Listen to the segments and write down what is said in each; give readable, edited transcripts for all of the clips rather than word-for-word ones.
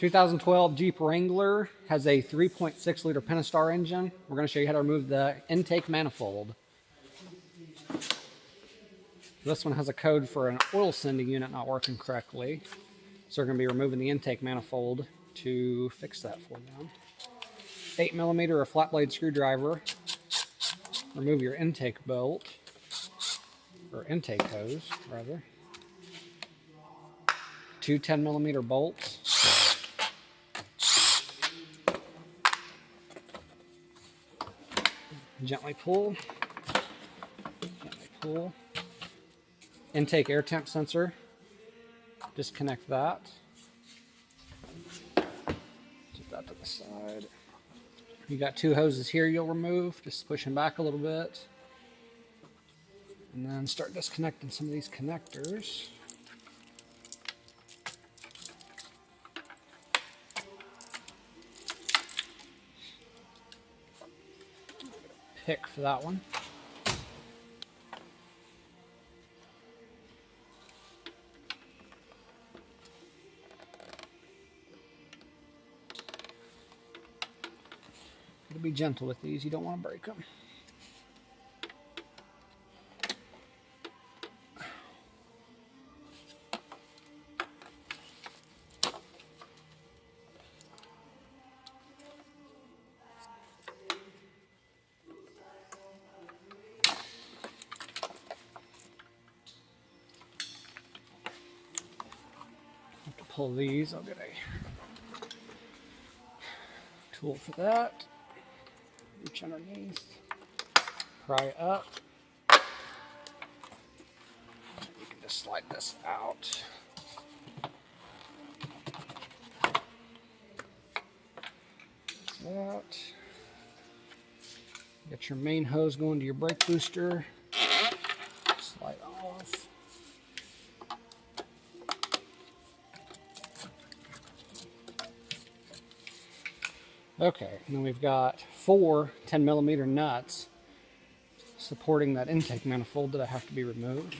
2012 Jeep Wrangler has a 3.6 liter pentastar engine. We're going to show you how to remove the intake manifold. This one has a code for an oil sending unit not working correctly. So we're going to be removing the intake manifold to fix that for them. 8mm or flat blade screwdriver. Remove your intake bolt, or intake hose, rather. 2 10mm bolts. Gently pull. Gently pull. Intake air temp sensor. Disconnect that. Put that to the side. You got 2 hoses here you'll remove. Just push them back a little bit. And then start disconnecting some of these connectors. Pick for that one. Gotta be gentle with these, you don't want to break them. Pull these, I'll get a tool for that. Reach underneath, pry up. You can just slide this out. That. Get your main hose going to your brake booster. Slide off. Okay, and then we've got 4 10mm nuts supporting that intake manifold that have to be removed.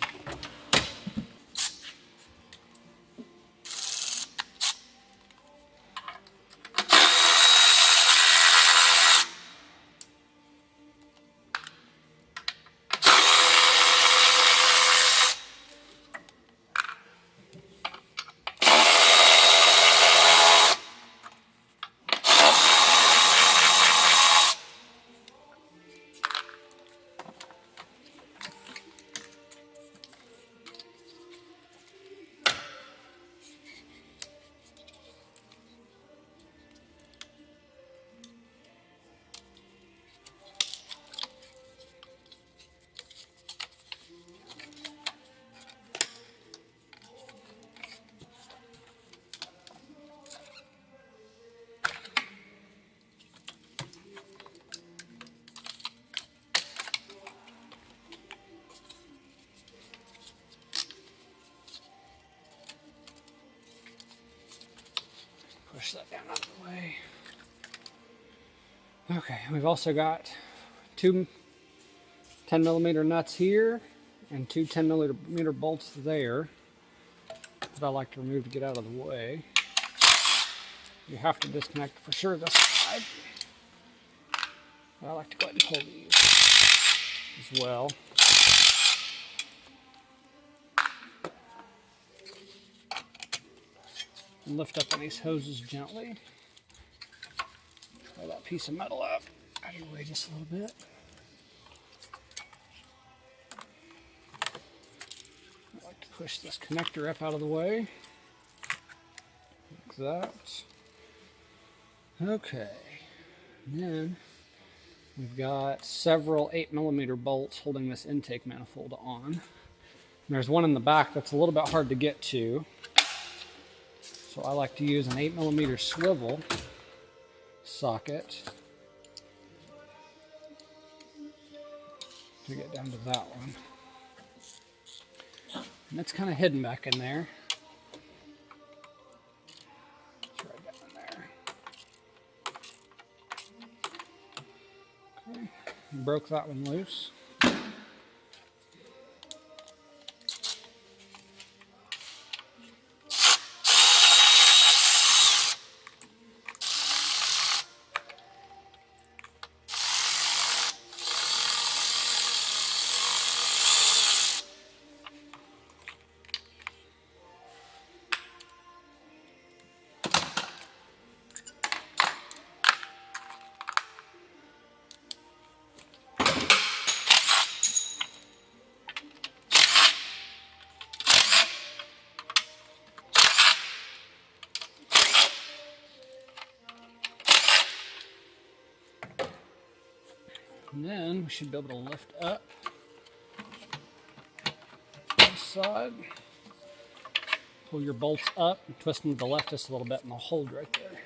Push that down out of the way. Okay, we've also got 2 10mm nuts here and 2 10mm bolts there that I like to remove to get out of the way. You have to disconnect for sure this side. But I like to go ahead and pull these as well. And lift up on these hoses gently. Pull that piece of metal up out of your way just a little bit. I like to push this connector up out of the way. Like that. Okay. And then we've got several 8mm bolts holding this intake manifold on. And there's one in the back that's a little bit hard to get to. So I like to use an 8mm swivel socket to get down to that one. And it's kind of hidden back in there. It's right down there. Okay, broke that one loose. And then we should be able to lift up this side. Pull your bolts up and twist them to the left just a little bit and they'll hold right there.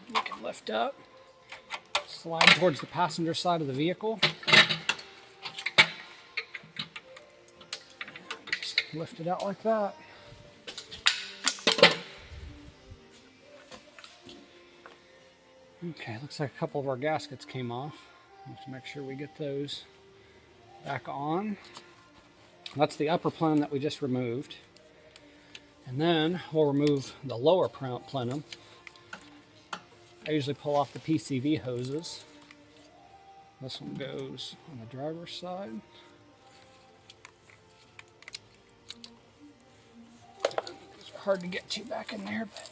You can lift up, slide towards the passenger side of the vehicle. Just lift it out like that. Okay, looks like a couple of our gaskets came off. Let's make sure we get those back on. That's the upper plenum that we just removed. And then we'll remove the lower plenum. I usually pull off the PCV hoses. This one goes on the driver's side. It's hard to get to back in there, but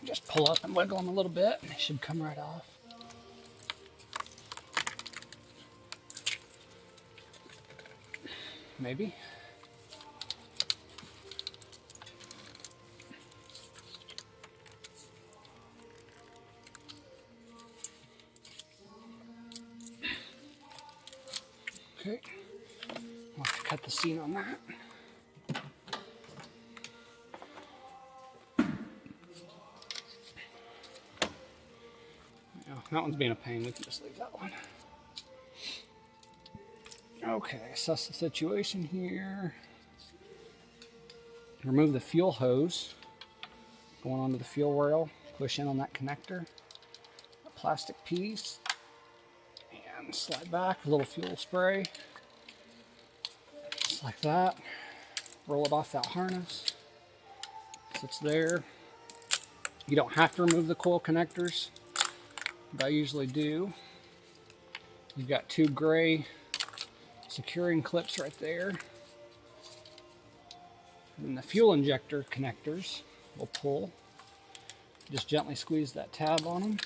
just pull up and wiggle them a little bit and they should come right off. Maybe. Okay. I'll have to cut the seam on that. That one's being a pain. We can just leave that one. Okay, assess the situation here. Remove the fuel hose. Going onto the fuel rail. Push in on that connector. A plastic piece. And slide back. A little fuel spray. Just like that. Roll it off that harness. Sits there. You don't have to remove the coil connectors, but I usually do. You've got two gray securing clips right there. And the fuel injector connectors will pull. Just gently squeeze that tab on them.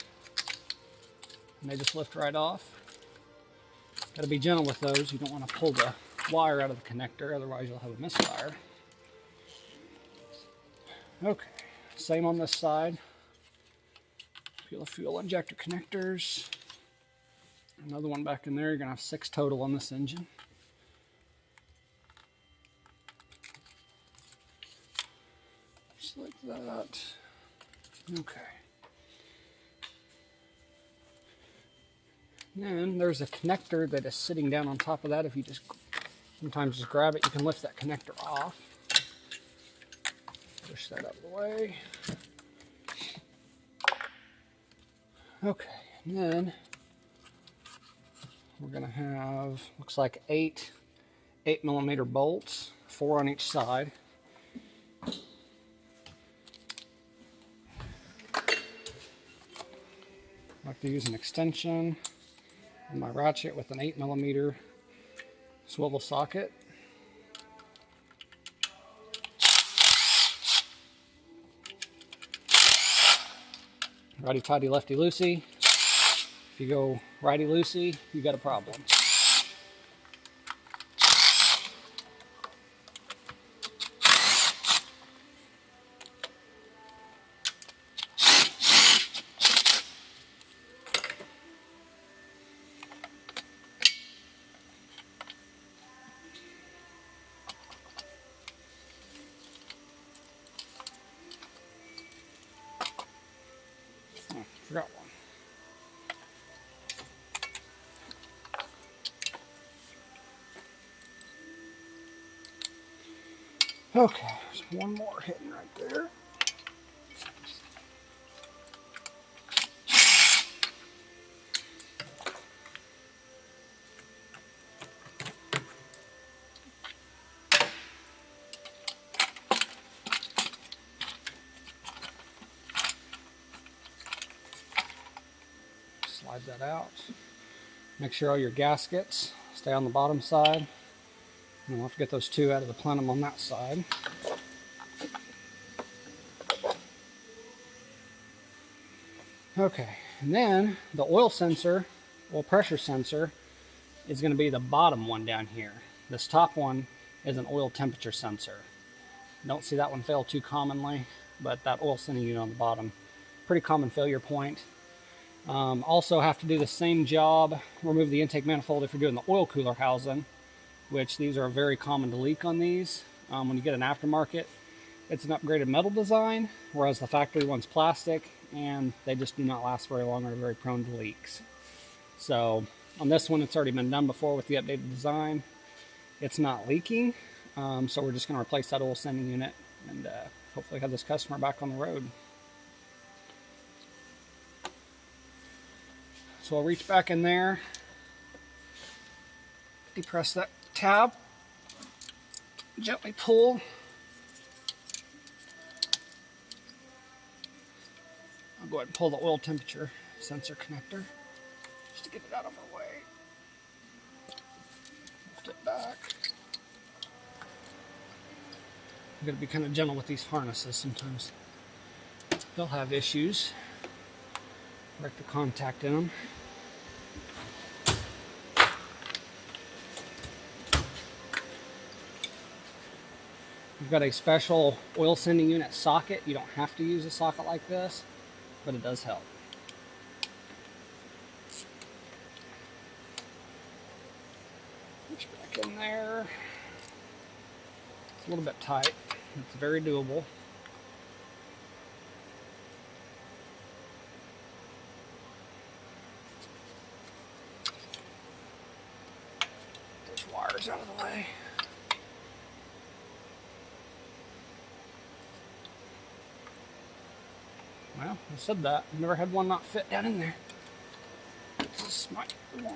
And they just lift right off. Got to be gentle with those. You don't want to pull the wire out of the connector, otherwise you'll have a misfire. Okay, same on this side. Fuel injector connectors. Another one back in there. You're going to have 6 total on this engine. Just like that. Okay. And then there's a connector that is sitting down on top of that. If you just sometimes just grab it, you can lift that connector off. Push that out of the way. Okay, and then we're going to have, looks like 8 8mm bolts, 4 on each side. I like to use an extension on my ratchet with an 8mm swivel socket. Righty-tighty, lefty-loosey. If you go righty-loosey, you got a problem. Oh, forgot one. Okay, there's one more hidden right there. Slide that out. Make sure all your gaskets stay on the bottom side. And we'll have to get those 2 out of the plenum on that side. Okay, and then the oil sensor, oil pressure sensor, is going to be the bottom one down here. This top one is an oil temperature sensor. Don't see that one fail too commonly, but that oil sending unit on the bottom, pretty common failure point. Also have to do the same job, remove the intake manifold if you're doing the oil cooler housing, which these are very common to leak on these. When you get an aftermarket, it's an upgraded metal design, whereas the factory one's plastic, and they just do not last very long and are very prone to leaks. So on this one, it's already been done before with the updated design. It's not leaking, so we're just going to replace that oil sending unit and hopefully have this customer back on the road. So I'll reach back in there, depress that tab, gently pull. I'll go ahead and pull the oil temperature sensor connector just to get it out of our way. Lift it back. I'm going to be kind of gentle with these harnesses sometimes. They'll have issues. Break the contact in them. We've got a special oil sending unit socket. You don't have to use a socket like this, but it does help. Push back in there. It's a little bit tight. It's very doable. Get those wires out of the way. Well, I said that. I've never had one not fit down in there. This might be one.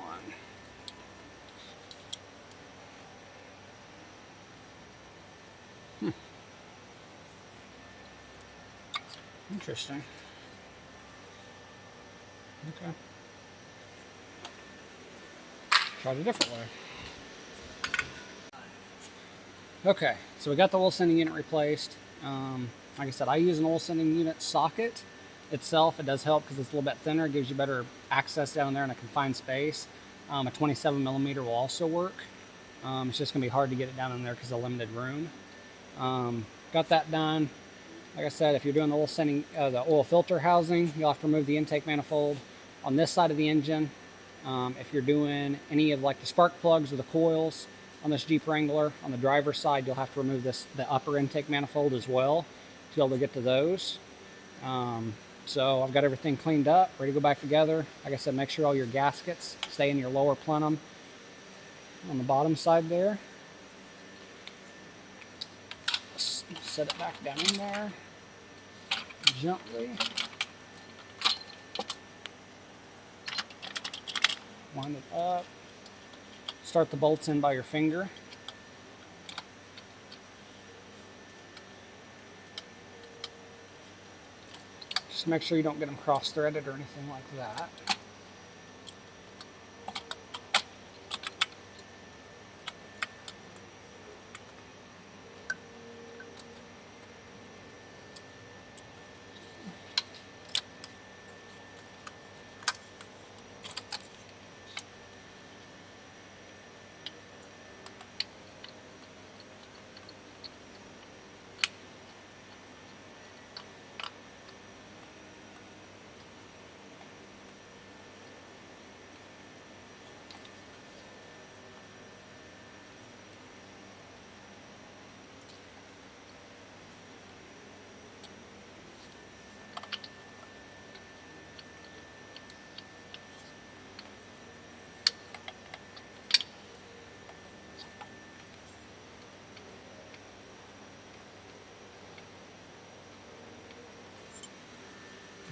Interesting. Okay. Try it a different way. Okay, so we got the oil sending unit replaced. Like I said, I use an oil sending unit socket itself. It does help because it's a little bit thinner. It gives you better access down there in a confined space. A 27 millimeter will also work. It's just going to be hard to get it down in there because of limited room. Got that done. Like I said, if you're doing the oil sending, the oil filter housing, you'll have to remove the intake manifold on this side of the engine. If you're doing any of like the spark plugs or the coils on this Jeep Wrangler, on the driver's side, you'll have to remove the upper intake manifold as well to be able to get to those. So I've got everything cleaned up, ready to go back together. Like I said, make sure all your gaskets stay in your lower plenum on the bottom side there. Set it back down in there gently. Wind it up. Start the bolts in by your finger. Just make sure you don't get them cross-threaded or anything like that.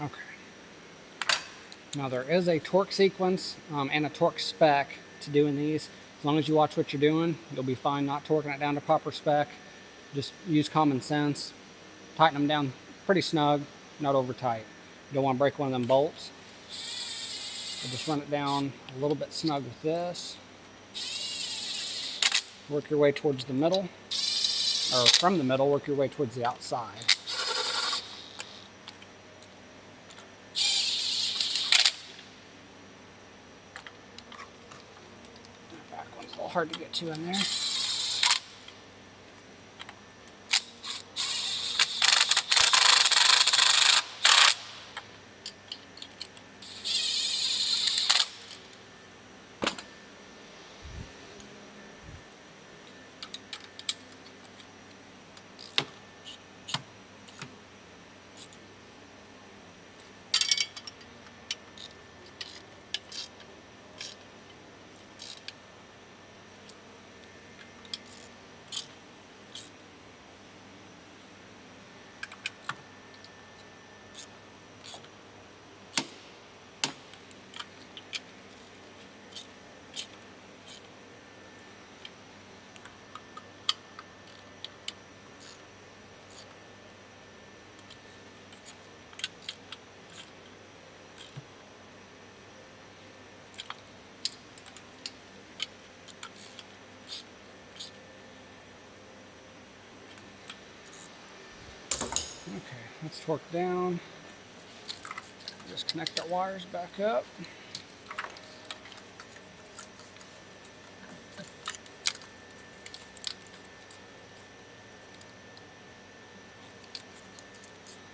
Okay. Now there is a torque sequence and a torque spec to doing these. As long as you watch what you're doing, you'll be fine not torquing it down to proper spec. Just use common sense. Tighten them down pretty snug, not over tight. You don't want to break one of them bolts. So just run it down a little bit snug with this. Work your way towards the middle, or from the middle, work your way towards the outside. Back one's a little hard to get to in there. Okay, let's torque down. Just connect our wires back up.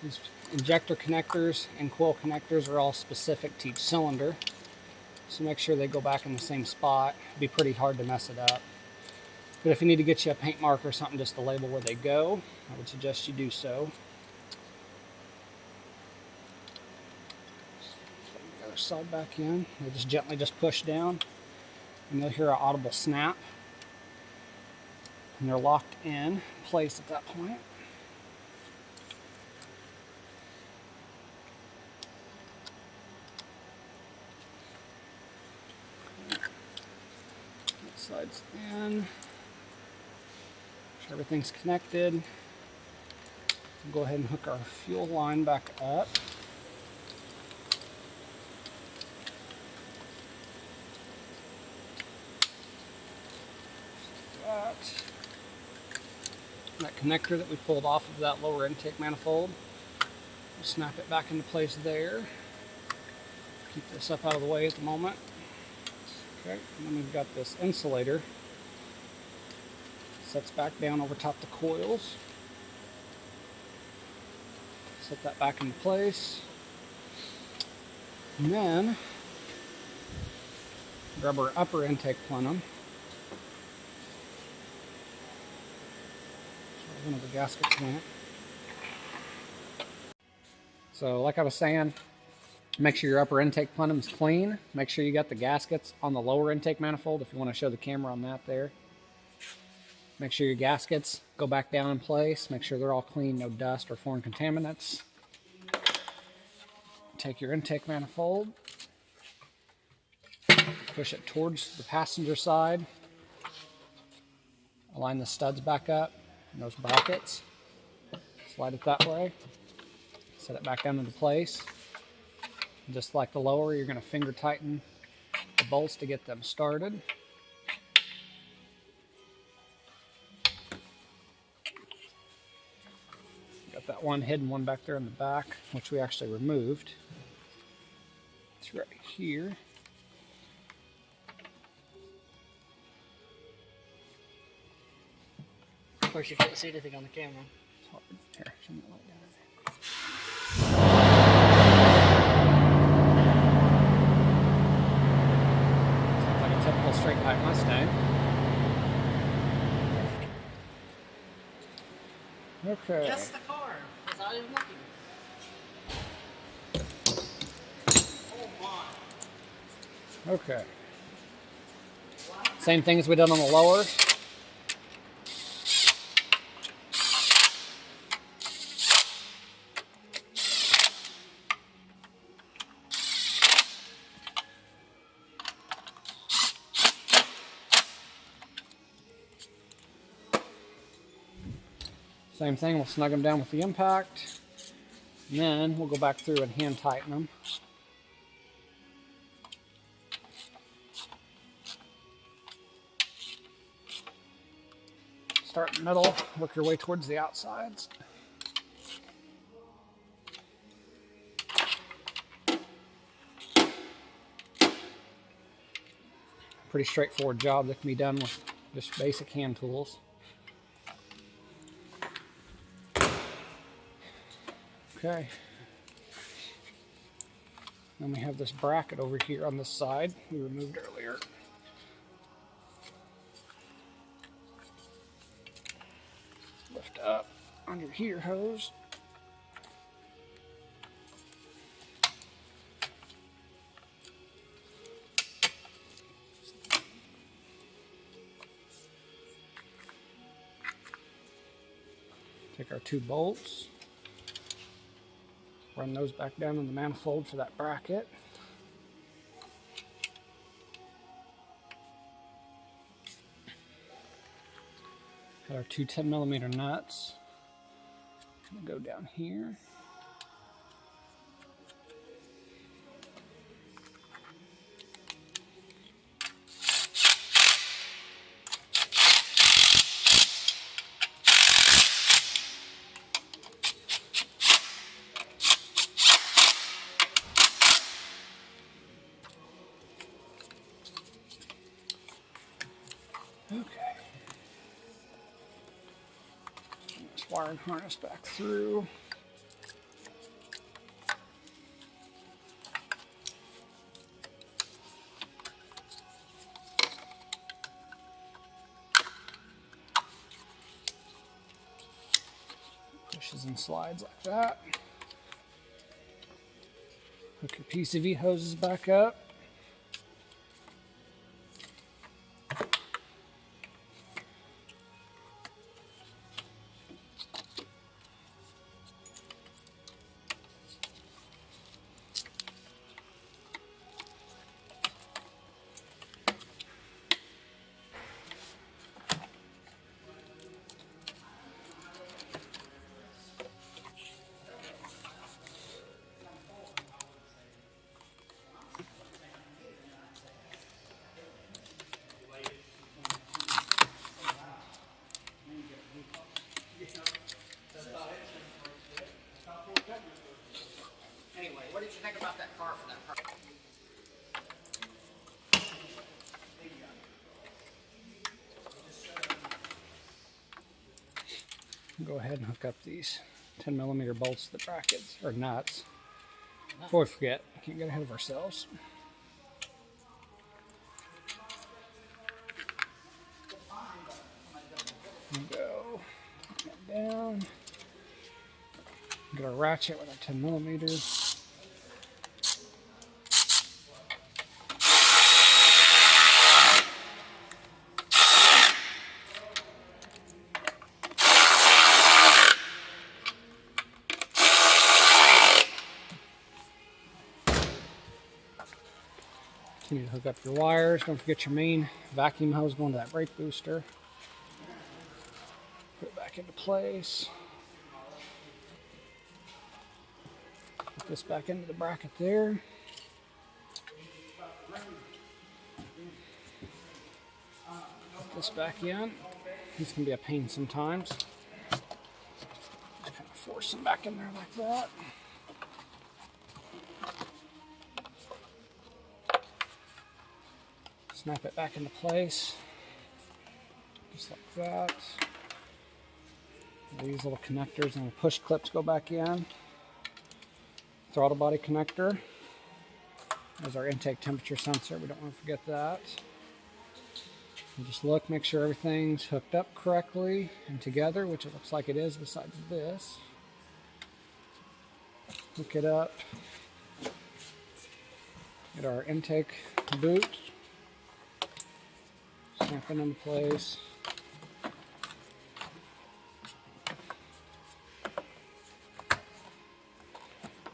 These injector connectors and coil connectors are all specific to each cylinder, so make sure they go back in the same spot. It'd be pretty hard to mess it up. But if you need to get you a paint marker or something just to label where they go, I would suggest you do so. Put the other side back in. They just gently push down, and you'll hear an audible snap. And they're locked in place at that point. Sides in. Sure everything's connected. We'll go ahead and hook our fuel line back up. That connector that we pulled off of that lower intake manifold, we'll snap it back into place there. Keep this up out of the way at the moment. Okay, and then we've got this insulator. Sets back down over top the coils. Set that back into place. And then grab our upper intake plenum. So one of the gaskets went. So like I was saying, make sure your upper intake plenum is clean. Make sure you got the gaskets on the lower intake manifold if you want to show the camera on that there. Make sure your gaskets go back down in place. Make sure they're all clean, no dust or foreign contaminants. Take your intake manifold, push it towards the passenger side, align the studs back up in those brackets, slide it that way, set it back down into place. Just like the lower, you're going to finger tighten the bolts to get them started. Got that one hidden one back there in the back, which we actually removed. It's right here. Of course, you couldn't see anything on the camera. It's hard. Here, show me the light down. Typical straight pipe Mustang. Okay. Just the car, without even looking. Oh my. Okay. Same thing as we done on the lower. Same thing, we'll snug them down with the impact, and then we'll go back through and hand tighten them. Start in the middle, work your way towards the outsides. Pretty straightforward job that can be done with just basic hand tools. Okay, then we have this bracket over here on this side we removed earlier. Lift up under here hose. Take our two bolts. Run those back down in the manifold for that bracket. Got our two 10mm nuts. Gonna go down here. wiring harness back through. Pushes and slides like that. Hook your PCV hoses back up. Anyway, what did you think about that car for that price? Go ahead and hook up these 10mm bolts to the brackets, or nuts. Before we forget, can't get ahead of ourselves. Go down. Get our ratchet with our 10mm. You need to hook up your wires. Don't forget your main vacuum hose going to that brake booster. Put it back into place. Put this back into the bracket there. Put this back in. This can be a pain sometimes. Just kind of force them back in there like that. Snap it back into place, just like that. These little connectors and push clips go back in. Throttle body connector. There's our intake temperature sensor. We don't want to forget that. And just look, make sure everything's hooked up correctly and together, which it looks like it is besides this. Hook it up. Get our intake boot. Snap it into place.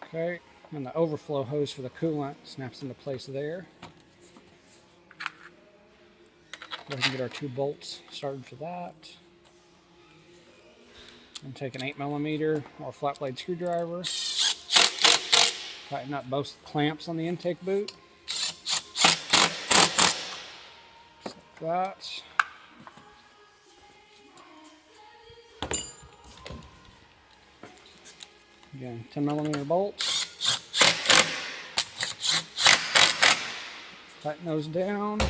Okay, and the overflow hose for the coolant snaps into place there. Go ahead and get our 2 bolts started for that. And take an 8mm or flat blade screwdriver. Tighten up both clamps on the intake boot. That. Again, 10mm bolts. Tighten those down.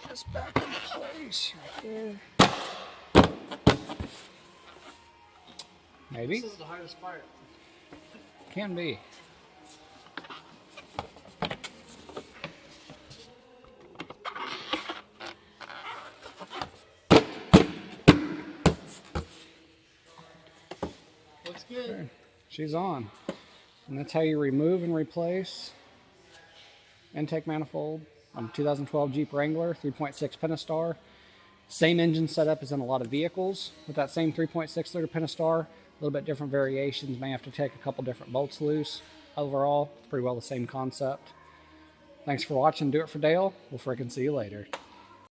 This back in place right there. Maybe. This is the hardest part. Can be. Looks good. Okay. She's on. And that's how you remove and replace intake manifold on 2012 Jeep Wrangler 3.6 Pentastar. Same engine setup as in a lot of vehicles. With that same 3.6 liter Pentastar, a little bit different variations. May have to take a couple different bolts loose. Overall, pretty well the same concept. Thanks for watching. Do it for Dale. We'll frickin' see you later.